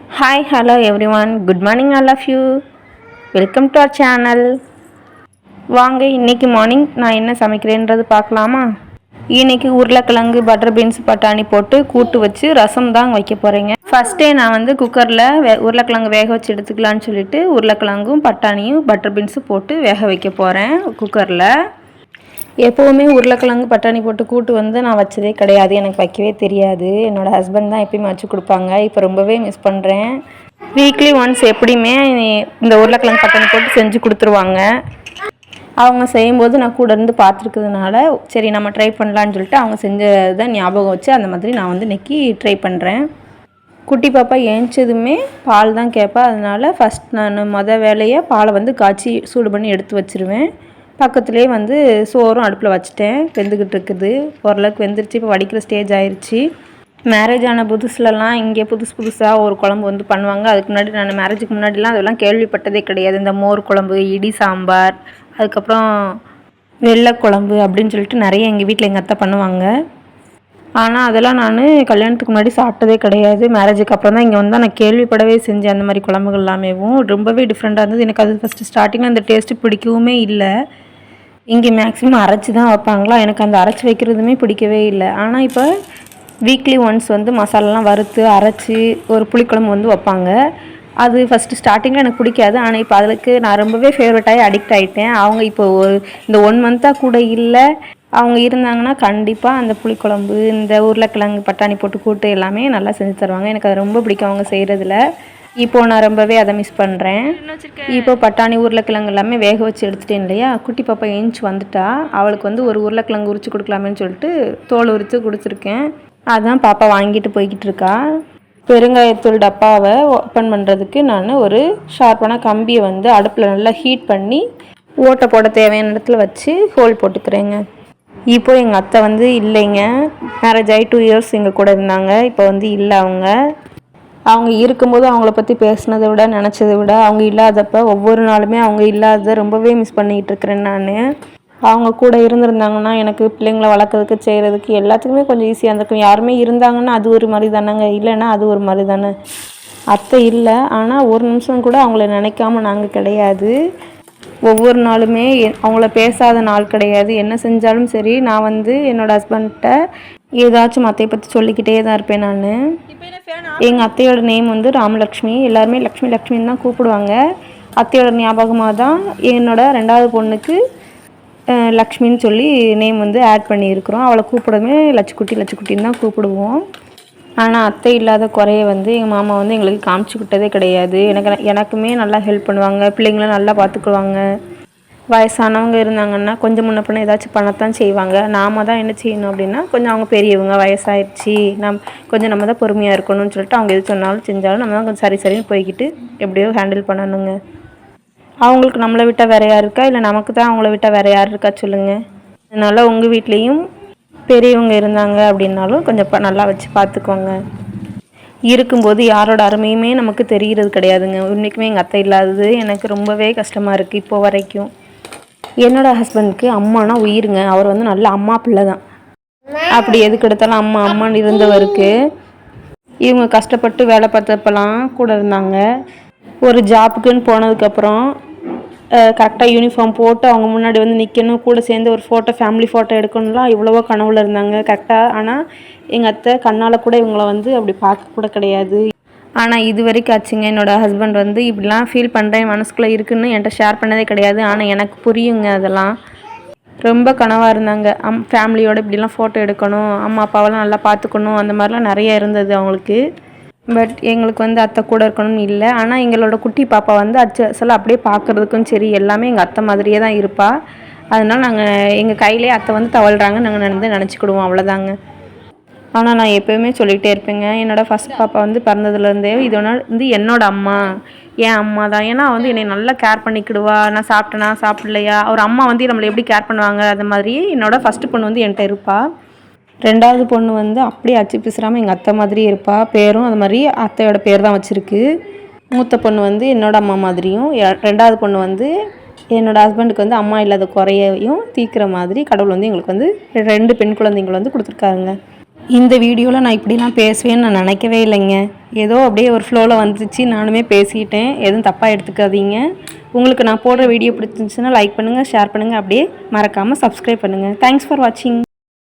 Hi, hello everyone. Good morning, all of you. Welcome to our channel. வாங்க இன்னைக்கு morning நான் என்ன சமைக்கிறேன்றது பார்க்கலாமா? இன்னைக்கு உருளைக்கிழங்கு பட்டர் பீன்ஸ் பட்டாணி போட்டு கூட்டு வச்சு ரசம் தான் வைக்க போகிறேங்க. ஃபஸ்ட்டே நான் வந்து குக்கரில் உருளைக்கிழங்கு வேக வச்சு எடுத்துக்கலான்னு சொல்லிட்டு உருளைக்கிழங்கும் பட்டாணியும் பட்டர் பீன்ஸும் போட்டு வேக வைக்க போகிறேன் குக்கரில். எப்போவுமே உருளைக்கிழங்கு பட்டாணி போட்டு கூட்டு வந்து நான் வச்சதே கிடையாது, எனக்கு வைக்கவே தெரியாது. என்னோடய ஹஸ்பண்ட் தான் எப்பயுமே வச்சு கொடுப்பாங்க. இப்போ ரொம்பவே மிஸ் பண்ணுறேன். வீக்லி ஒன்ஸ் எப்படியுமே இந்த உருளைக்கிழங்கு பட்டாணி போட்டு செஞ்சு கொடுத்துருவாங்க. அவங்க செய்யும்போது நான் கூட இருந்து பார்த்துருக்கிறதுனால சரி நம்ம ட்ரை பண்ணலான்னு சொல்லிட்டு அவங்க செஞ்சதை ஞாபகம் வச்சு அந்த மாதிரி நான் வந்து இன்றைக்கி ட்ரை பண்ணுறேன். குட்டி பாப்பா ஏஞ்சதுமே பால் தான் கேட்பா. அதனால் ஃபஸ்ட் நான் வேலையை பாலை வந்து காய்ச்சி சூடு பண்ணி எடுத்து வச்சுருவேன். பக்கத்துலேயே வந்து சோறும் அடுப்பில் வச்சுட்டேன், வெந்துக்கிட்டு இருக்குது. ஓரளவுக்கு வெந்துருச்சு, இப்போ வடிக்கிற ஸ்டேஜ் ஆயிடுச்சு. மேரேஜ் ஆன புதுசுலலாம் இங்கே புதுசாக ஒரு குழம்பு வந்து பண்ணுவாங்க. அதுக்கு முன்னாடி நான் மேரேஜுக்கு முன்னாடிலாம் அதெல்லாம் கேள்விப்பட்டதே கிடையாது. இந்த மோர் குழம்பு, இடி சாம்பார், அதுக்கப்புறம் வெள்ளை குழம்பு அப்படின்னு சொல்லிட்டு நிறைய எங்கள் வீட்டில் எங்கள் அத்தை பண்ணுவாங்க. ஆனால் அதெல்லாம் நான் கல்யாணத்துக்கு முன்னாடி சாப்பிட்டதே கிடையாது. மேரேஜுக்கு அப்புறம் தான் இங்கே வந்து நான் கேள்விப்படவே செஞ்சேன். அந்த மாதிரி குழம்புகள் எல்லாமேவும் ரொம்பவே டிஃப்ரெண்ட்டாக இருந்தது. எனக்கு அது ஃபஸ்ட்டு ஸ்டார்டிங்கில் அந்த டேஸ்ட்டு பிடிக்கவுமே இல்லை. இங்கே மேக்ஸிமம் அரைச்சி தான் வைப்பாங்களா, எனக்கு அந்த அரைச்சி வைக்கிறதுமே பிடிக்கவே இல்லை. ஆனால் இப்போ வீக்லி ஒன்ஸ் வந்து மசாலாலாம் வறுத்து அரைச்சி ஒரு புளிக்குழம்பு வந்து வைப்பாங்க. அது ஃபஸ்ட்டு ஸ்டார்டிங்கில் எனக்கு பிடிக்காது. ஆனால் இப்போ அதுக்கு நான் ரொம்பவே ஃபேவரட்டாகி அடிக்ட் ஆகிட்டேன். அவங்க இப்போ இந்த 1 மந்த்தாக கூட இல்லை, அவங்க இருந்தாங்கன்னா கண்டிப்பாக அந்த புளிக்குழம்பு, இந்த உருளைக்கிழங்கு பட்டாணி போட்டு கூட்டு எல்லாமே நல்லா செஞ்சு தருவாங்க. எனக்கு அது ரொம்ப பிடிக்கும் அவங்க செய்கிறதுல. இப்போது நான் ரொம்பவே அதை மிஸ் பண்ணுறேன். இப்போ பட்டாணி உருளைக்கிழங்கு எல்லாமே வேக வச்சு எடுத்துட்டேன் இல்லையா. குட்டி பாப்பா ஏஞ்சி வந்துட்டா, அவளுக்கு வந்து ஒரு உருளைக்கிழங்கு உரிச்சு கொடுக்கலாமேன்னு சொல்லிட்டு தோல் உரித்து கொடுத்துருக்கேன். அதான் பாப்பா வாங்கிட்டு போய்கிட்டு இருக்கா. பெருங்காயத்தூள் டப்பாவை ஓப்பன் பண்ணுறதுக்கு நான் ஒரு ஷார்ப்பான கம்பியை வந்து அடுப்பில் நல்லா ஹீட் பண்ணி ஓட்டை போட தேவையான இடத்துல வச்சு ஹோல் போட்டுக்கிறேங்க. இப்போது எங்கள் அத்தை வந்து இல்லைங்க, மேரேஜ் ஆகி 2 இயர்ஸ் எங்கள் கூட இருந்தாங்க. இப்போ வந்து இல்லை. அவங்க இருக்கும்போது அவங்கள பற்றி பேசினதை விட நினச்சதை விட அவங்க இல்லாதப்போ ஒவ்வொரு நாளுமே அவங்க இல்லாததை ரொம்பவே மிஸ் பண்ணிக்கிட்டு இருக்கிறேன் நான். அவங்க கூட இருந்திருந்தாங்கன்னா எனக்கு பிள்ளைங்களை வளர்க்குறதுக்கு செய்கிறதுக்கு எல்லாத்துக்குமே கொஞ்சம் ஈஸியாக இருந்திருக்கும். யாருமே இருந்தாங்கன்னா அது ஒரு மாதிரி தானேங்க, இல்லைன்னா அது ஒரு மாதிரி தானே. அத்தை இல்லை, ஆனால் ஒரு நிமிஷம் கூட அவங்கள நினைக்காம நாங்கள் கிடையாது. ஒவ்வொரு நாளுமே அவங்கள பேசாத நாள் கிடையாது. என்ன செஞ்சாலும் சரி, நான் வந்து என்னோடய ஹஸ்பண்ட்கிட்ட ஏதாச்சும் அத்தையை பற்றி சொல்லிக்கிட்டே தான் இருப்பேன் நான். எங்கள் அத்தையோட நேம் வந்து ராமலக்ஷ்மி. எல்லாருமே லக்ஷ்மி லக்ஷ்மின்னு தான் கூப்பிடுவாங்க. அத்தையோட ஞாபகமாக தான் என்னோடய 2வது பொண்ணுக்கு லக்ஷ்மின்னு சொல்லி நேம் வந்து ஆட் பண்ணியிருக்கிறோம். அவளை கூப்பிடவே லட்சுக்குட்டின்னு தான் கூப்பிடுவோம். ஆனால் அத்தை இல்லாத குறைய வந்து எங்கள் மாமா வந்து எங்களுக்கு காமிச்சிக்கிட்டதே கிடையாது. எனக்குமே நல்லா ஹெல்ப் பண்ணுவாங்க, பிள்ளைங்களும் நல்லா பார்த்துக்குவாங்க. வயசானவங்க இருந்தாங்கன்னா கொஞ்சம் முன்ன பின்ன ஏதாச்சும் பண்ணத்தான் செய்வாங்க. நாம் தான் என்ன செய்யணும் அப்படின்னா, கொஞ்சம் அவங்க பெரியவங்க, வயசாகிடுச்சு, நம்ம தான் பொறுமையாக இருக்கணும்னு சொல்லிட்டு அவங்க எது சொன்னாலும் செஞ்சாலும் நம்ம தான் கொஞ்சம் சரின்னு போய்கிட்டு எப்படியோ ஹேண்டில் பண்ணணுங்க. அவங்களுக்கு நம்மளை விட்டால் வேறு யார் இருக்கா, இல்லை நமக்கு தான் அவங்கள விட்டால் வேறு யார் இருக்கா சொல்லுங்கள். அதனால் உங்கள் வீட்லேயும் பெரியவங்க இருந்தாங்க அப்படின்னாலும் கொஞ்சம் நல்லா வச்சு பார்த்துக்கோங்க. இருக்கும்போது யாரோட அருமையுமே நமக்கு தெரிகிறது கிடையாதுங்க. இன்றைக்குமே எங்கள் அத்தை இல்லாதது எனக்கு ரொம்பவே கஷ்டமாக இருக்குது இப்போ வரைக்கும். என்னோடய ஹஸ்பண்டுக்கு அம்மானா உயிருங்க. அவர் வந்து நல்ல அம்மா பிள்ளை தான். அப்படி எதுக்கு எடுத்தாலும் அம்மான்னு இருந்தவருக்கு இவங்க கஷ்டப்பட்டு வேலை பார்த்தப்பெல்லாம் கூட இருந்தாங்க. ஒரு ஜாப்புக்குன்னு போனதுக்கப்புறம் கரெக்டாக யூனிஃபார்ம் போட்டு அவங்க முன்னாடி வந்து நிற்கணும், கூட சேர்ந்து ஒரு ஃபேமிலி ஃபோட்டோ எடுக்கணும்லாம் இவ்வளவோ கனவுல இருந்தாங்க கரெக்டாக. ஆனால் எங்கள் அத்தை கண்ணால் கூட இவங்கள வந்து அப்படி பார்க்க கூட கிடையாது. ஆனால் இது வரைக்கும் ஆச்சுங்க, என்னோடய ஹஸ்பண்ட் வந்து இப்படிலாம் ஃபீல் பண்ணுறேன் மனசுக்குள்ளே இருக்குதுன்னு என்கிட்ட ஷேர் பண்ணதே கிடையாது. ஆனால் எனக்கு புரியுங்க, அதெல்லாம் ரொம்ப கனவாக இருந்தாங்க. ஃபேமிலியோடு இப்படிலாம் ஃபோட்டோ எடுக்கணும், அம்மா அப்பாவெல்லாம் நல்லா பார்த்துக்கணும், அந்த மாதிரிலாம் நிறைய இருந்தது அவங்களுக்கு. பட் எங்களுக்கு வந்து அத்தை கூட இருக்கணும்னு இல்லை. ஆனால் எங்களோட குட்டி பாப்பா வந்து அச்சலாம் அப்படியே பார்க்குறதுக்கும் சரி எல்லாமே எங்கள் அத்தை மாதிரியே தான் இருப்பாள். அதனால் நாங்கள் எங்கள் கையிலே அத்தை வந்து தவழ்கிறாங்க நாங்கள் நினச்சிக்கிடுவோம், அவ்வளோதாங்க. ஆனால் நான் எப்போயுமே சொல்லிகிட்டே இருப்பேங்க, என்னோடய ஃபஸ்ட் பாப்பா வந்து பிறந்ததுலேருந்தே இதோட வந்து என்னோடய அம்மா என் அம்மா தான். ஏன்னா வந்து என்னை நல்லா கேர் பண்ணிக்கிடுவா. நான் சாப்பிட்டேனா சாப்பிட்லையா, ஒரு அம்மா வந்து நம்மளை எப்படி கேர் பண்ணுவாங்க அது மாதிரி என்னோடய ஃபஸ்ட்டு பொண்ணு வந்து என்கிட்ட இருப்பாள். 2வது பொண்ணு வந்து அப்படியே அச்சு பிசுறாமல் எங்கள் அத்தை மாதிரியே இருப்பாள். பேரும் அது மாதிரி அத்தையோட பேர் தான் வச்சுருக்கு. மூத்த பொண்ணு வந்து என்னோடய அம்மா மாதிரியும், 2வது பொண்ணு வந்து என்னோடய ஹஸ்பண்டுக்கு வந்து அம்மா இல்லாத குறையையும் தீர்க்கிற மாதிரி கடவுள் வந்து எங்களுக்கு வந்து 2 பெண் குழந்தைங்களை வந்து கொடுத்துருக்காருங்க. இந்த வீடியோவில் நான் இப்படிலாம் பேசுவேன்னு நான் நினைக்கவே இல்லைங்க. ஏதோ அப்படியே ஒரு ஃப்ளோவில் வந்துச்சு, நானுமே பேசிட்டேன். எதுவும் தப்பாக எடுத்துக்காதீங்க. உங்களுக்கு நான் போடுற வீடியோ பிடிச்சிருந்துச்சுன்னா லைக் பண்ணுங்கள், ஷேர் பண்ணுங்கள், அப்படியே மறக்காமல் சப்ஸ்கிரைப் பண்ணுங்கள். தேங்க்ஸ் ஃபார் வாட்சிங்.